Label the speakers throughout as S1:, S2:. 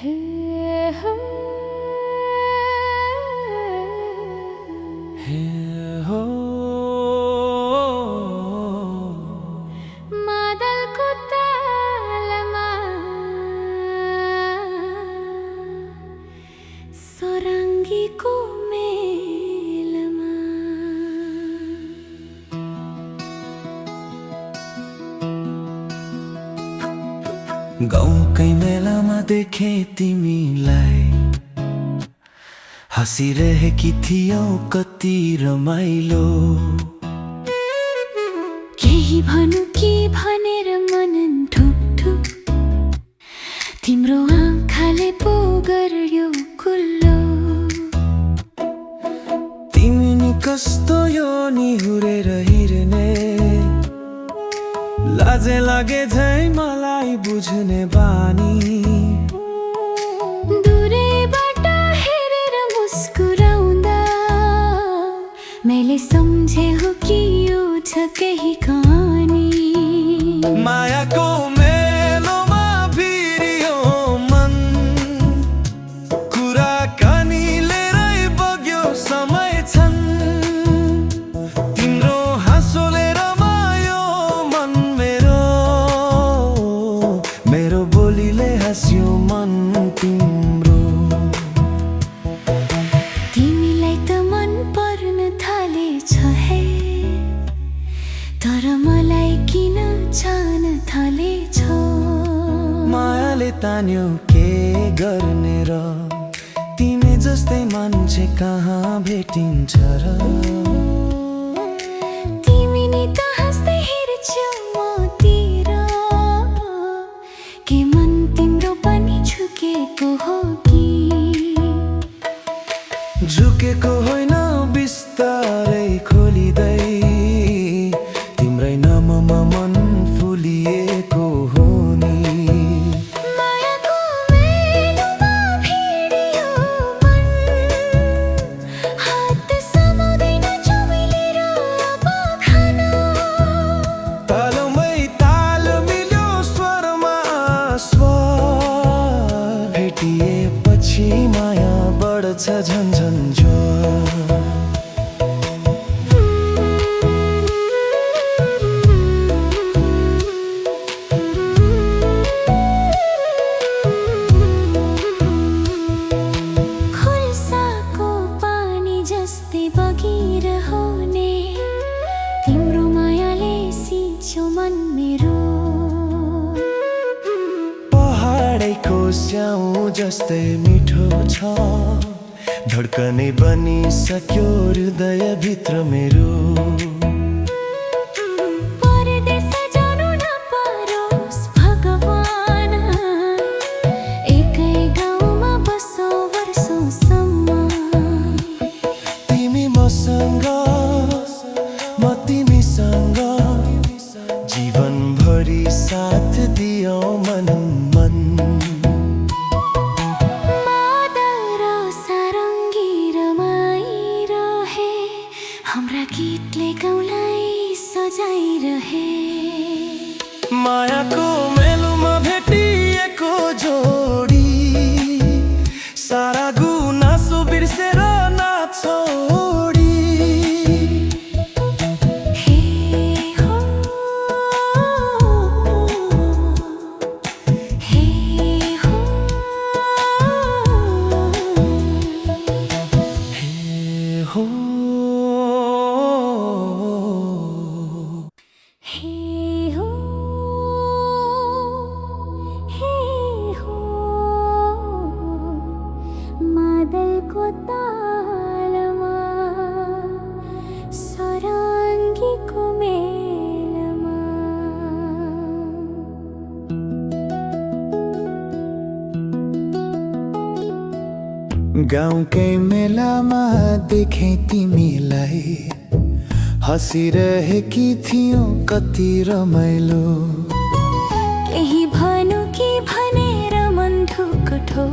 S1: हे हो
S2: हे हो
S1: मादलको तालमा सराङ्गीको मेलमा
S2: गाउँकै मेलामा देखे तिमीलाई हाँसिरहेकी थियौ कति रमाइलो।
S1: केही भनु कि भनेर मन ढुकढुक तिम्रो आँखाले पो गर्यो खुल्लो।
S2: तिमी नि कस्तो यो निहुरेर हिँड्ने लाजे लागे झै मलाई बुझ्ने बानी।
S1: दूरैबाट हेरेर मुस्कुराउँदा मैले सम्झे हो कि यो छ केही कहानी।
S2: मायाको मेलोमा भिडियो मन कुराकानी लिएरै बग्यो समय छन्। तिम्रो हाँसोले रमायो मन मेरो, मेरो बोलीले हाँस्यो मन तिम्रो।
S1: तिमीलाई त मन पर्न थालेछ है, तर मलाई किन छान थालेछ।
S2: मायाले तान्यो के गर्ने र तिमी जस्तै मान्छे कहाँ भेटिन्छ र।
S1: तिमी नि त हाँस्दै हेर्छौ मतिर, के मन तिम्रो पनि झुकेको हो कि?
S2: झुकेको होइन बिस्तारै खोलिँदै तिम्रै नाममा मन फुलिएको हो नि।
S1: मायाको मेलोमा भिडियो मन हात समाउँदैन चुमिलेर अब खान।
S2: तालमै ताल मिल्यो स्वरमा स्वर, भेटिएपछि माया बढ्छ झन्झन ज्वार।
S1: खोल्साको पानी जस्तै बगिरहने तिम्रो मायाले सिंच्यो मन मेरो।
S2: पहाडैको स्याउ जस्तै मिठो छ, धड्कनै बनिसक्यो हृदयभित्र मेरो।
S1: परदेश जानु नपरोस् भगवान, एकै गाउँमा बसौँ वर्षौँसम्म।
S2: तिमी मसँग म तिमीसँग जीवनभरि साथ दियौ मन मन।
S1: मादल र सारङ्गी रमाइरहे, हाम्रा गीतले गाउँलाई सजाइरहे।
S2: मायाको मेलोमा भेटिएको जोडी सारा गुनासो बिर्सेर नाचौडी।
S1: हे हो हे हो
S2: हे हो
S1: हे हो हे हो मादलको तालमा सराङ्गीको मेलमा।
S2: गाउँकै मेलामा देखे तिमीलाई हाँसिरहेकी थियौ कति रमाइलो।
S1: केही भनु कि भनेर मन ढुकढो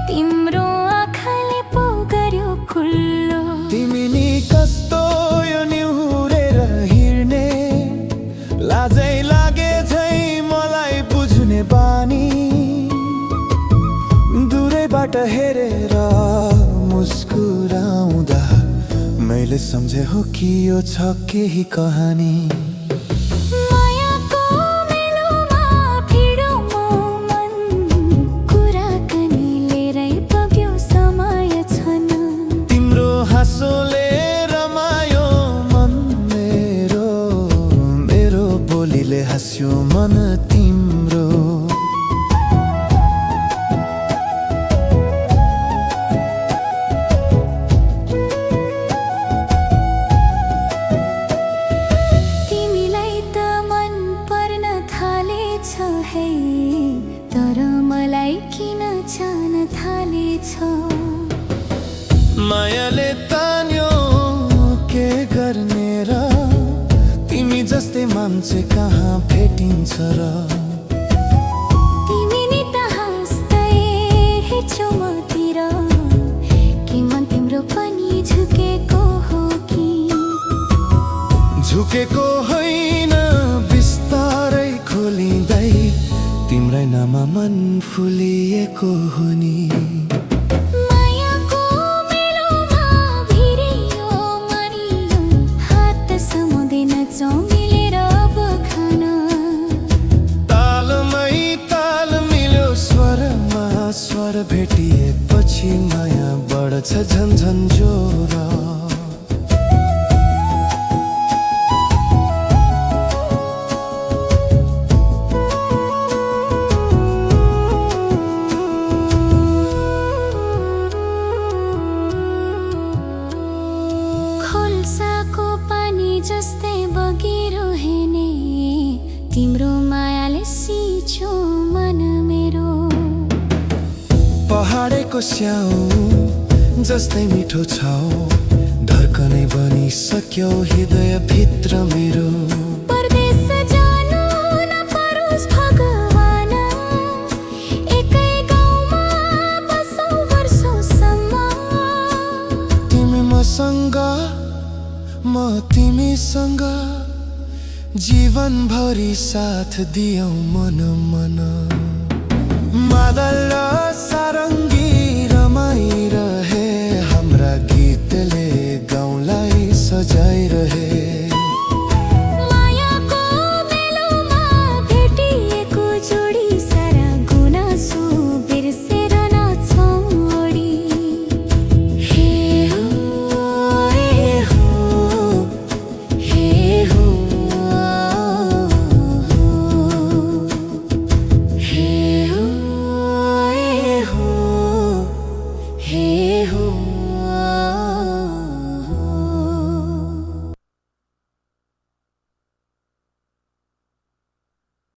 S1: तिम्रो आँखाले पो गर्यो खुल्लो।
S2: तिमी नि कस्तो यो निहुरेर हिँड्ने लाजै लागे झै मलाई बुझ्ने बानी। छेउबाट हेरेर मुस्कुराउँदा मैले सम्झे हो कि यो छ केही कहानी।
S1: मायाको मेलोमा भिडो मन कुराकानी लिएरै बग्यो समय छन्।
S2: तिम्रो हाँसोले रमायो मन मेरो, मेरो बोलीले हाँस्यो मन तिम्रो।
S1: तर मलाई किन जान थालेछ?
S2: मायाले तान्यो के गर्ने र तिमी जस्तै मान्छे कहाँ भेटिन्छ र।
S1: तिमी नि त हाँस्दै हेर्छौ मतिर, के मन तिम्रो पनि झुकेको हो कि?
S2: झुकेको होइन बिस्तारै खोलिँदै तिम्रै नाममा मन फुलिएको हो नि।
S1: मायाको मेलोमा भिडियो मानियो, हात समाउँदैन मिलेर अब खान।
S2: तालमै ताल मिल्यो स्वरमा स्वर भेटिएपछि माया बढ्छ झन्झन जोर।
S1: खोल्साको पानी जस्तै बगिरहने तिम्रो मायाले सिंच्यो मन मेरो।
S2: पहाडेको स्याउ जस्तै मिठो छाउ धर्कनै बनिसक्यो हृदय भित्र मेरो।
S1: परदेश जानु नपरोस् भगवान, एकै गाउँमा बसौँ वर्षौँसम्म।
S2: तिमी मसँग म तिमीसँग जीवनभरि साथ दियौ मन मन। मादल र सारङ्गी रमाइरहे हाम्रा गीतले गाउँलाई सजाइरहे।
S1: मायाको मेलोमा भेटिएको जोडी सारा गुनासो बिर्सेर नाच्छौँ ओडी। हे हो Hey ho,